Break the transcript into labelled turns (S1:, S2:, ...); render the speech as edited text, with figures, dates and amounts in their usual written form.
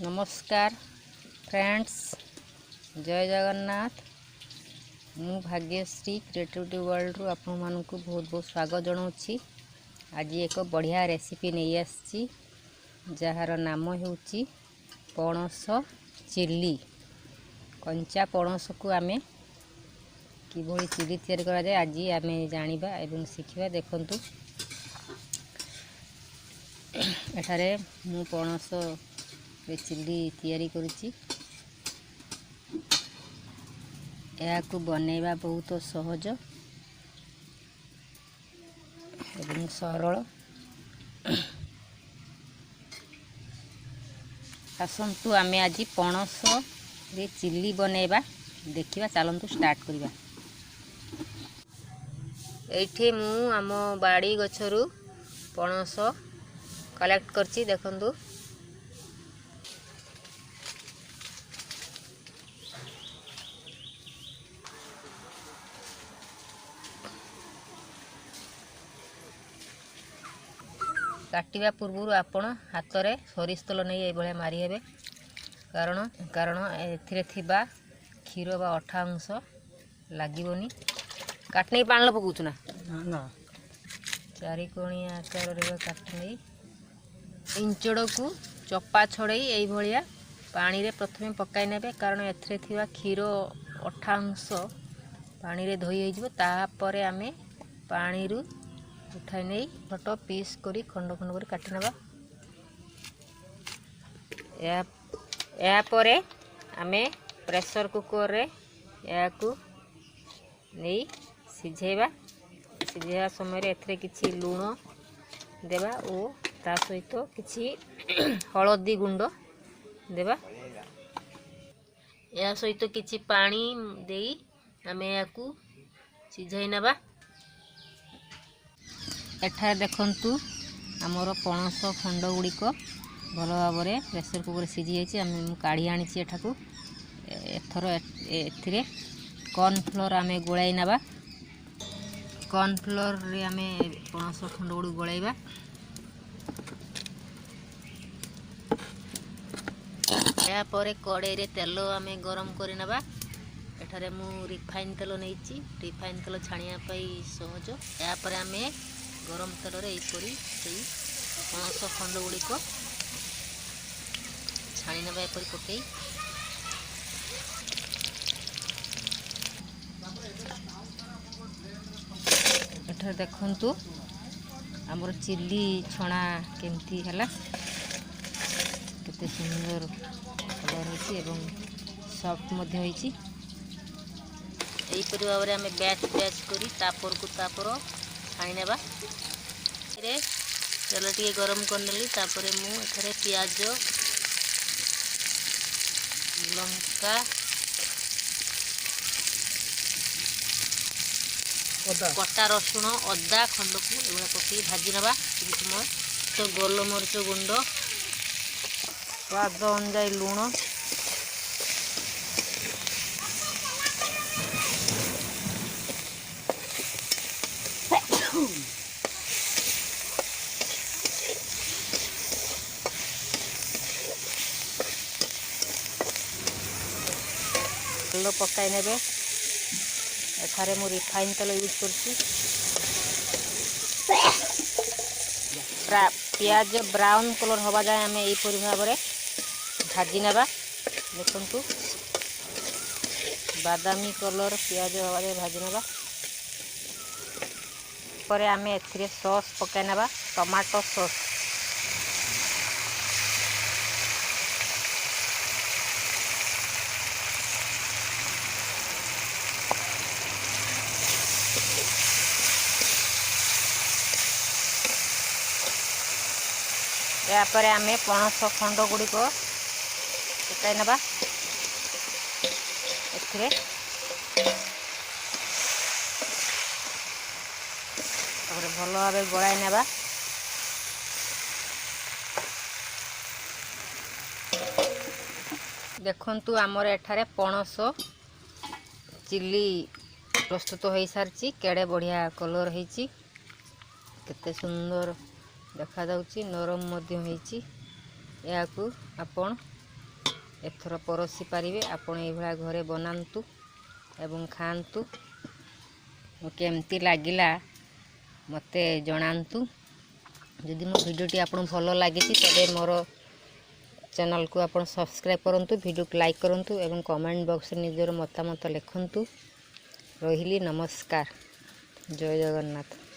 S1: नमस्कार फ्रेंड्स, जय जगन्नाथ। मु भाग्यश्री क्रिएटिविटी वर्ल्ड रु आपण मानक बहुत बहुत स्वागत जनाऊँगी। आज एक बढ़िया रेसिपी नहीं आसी जार नाम होची पणस चिल्ली। कंचा पणस को आमे किभली चिल्ली तैयार करा जाए आज आमे जानिबा एवं शिखिबा। देखंतु एठारे मु पणस चिल्ली तैयारी करुच्ची। या बनैबा बहुत सहज एवं सरल। आसतु आमे आज पणस रे चिल्ली बनैबा देखिबा। चलंतु स्टार्ट करिबा। एठी मु आम बाड़ी गछरु पणस कलेक्ट करची। देखंतु काटिबा पूर्व आपण हाथ रे सरिष तेल नहीं ये भाया मारी हेबे, कारण एथिरे थिबा क्षीर बा अठा अंश लागिबोनी। काटने पान लो पकौछु ना चारि कोणी आकार रे काटने इंचड़ को चपा छड़ई एई भलिया पानी रे प्रथमे पकाई नेबे, कारण एथिरे थिबा क्षीर अठा अंश पानी रे धोई होई जिवो। तापरे आमे पानी रु उठाई नहीं छोट पीस करी खंड खंड कर काटी नबा। या परे आमे प्रेशर कुकर रे या को नहीं सिझेबा। सिझेबा समय रे एथरे किछि लूण देबा ओ ता सहित किछि हळदी गुंड देबा। या सहित किछि पानी देई आमे या को सिझाई नबा। एठार देखंतु आमर पणस खंड गुड़िक भल भाव में प्रेसर कुकर सीझी जाइए। आम काढ़ी आनी एठाकू एथर एथिरे कॉर्नफ्लोर आमे गोलाई नबा। कॉर्नफ्लोर रे आमे पणस खंड गुड़ी गोलाइबा। या परे कड़ाई रे तेल आमे गरम करि नबा। एठारे मु रिफाइन तेल नहींची। रिफाइन तेल छाणिया पई सहज। या परे आमे गरम तेल रे एपरी पणस खंड गुड़िक छाणी नबा। एपरी पकई एठार देखंतु हमर चिल्ली छणा केमती हला, केते सुंदर कलर होची एवं सॉफ्ट मध्य होईची। एई परि भाव रे हमें बैच करी तापर को तापर छाणी नेबा। रे तेल टिके गरम करनेली। तापरे मु एथरे प्याज लंका कटा रसुण अदा खंड को एवं पकई भाजी नबा किछि समय। तो गोलमरिच गुंड स्वाद अनुसार लूण तेल पकाई नेबे। एठारे मु रिफाइन तेल यूज करছি। प्याज ब्राउन कलर हवा जाए आमे एई परि भाव रे भाजी नेबा। देखंतु बादामी कलर प्याज हवा जाए भाजी नेबा। परे आमे एथिरे सॉस पकाई नेबा, टमाटो सॉस। या परे आमे पणस खंड गुड़िक पकाई नबा। एथिरे भल भाव गोलाई नेबा। देखंतु आमर एठारे पणस चिल्ली प्रस्तुत हो सारी। केड़े बढ़िया कलर होईची, केते सुंदर देखा जाउची, नरम मध्य होईची। या को आपण एथर परोसी पारिबे। आपण एभला घरे बनांतु एवं खांतु। केमती लागिला मते जणांतु। जदि मो वीडियोटी आपन भलो लागिछि तबे मोर चैनल को आपन सब्सक्राइब करंतु, वीडियो को लाइक करंतु एवं कमेंट बॉक्स में निजर मतामत लिखंतु। रहिली नमस्कार। जय जगन्नाथ।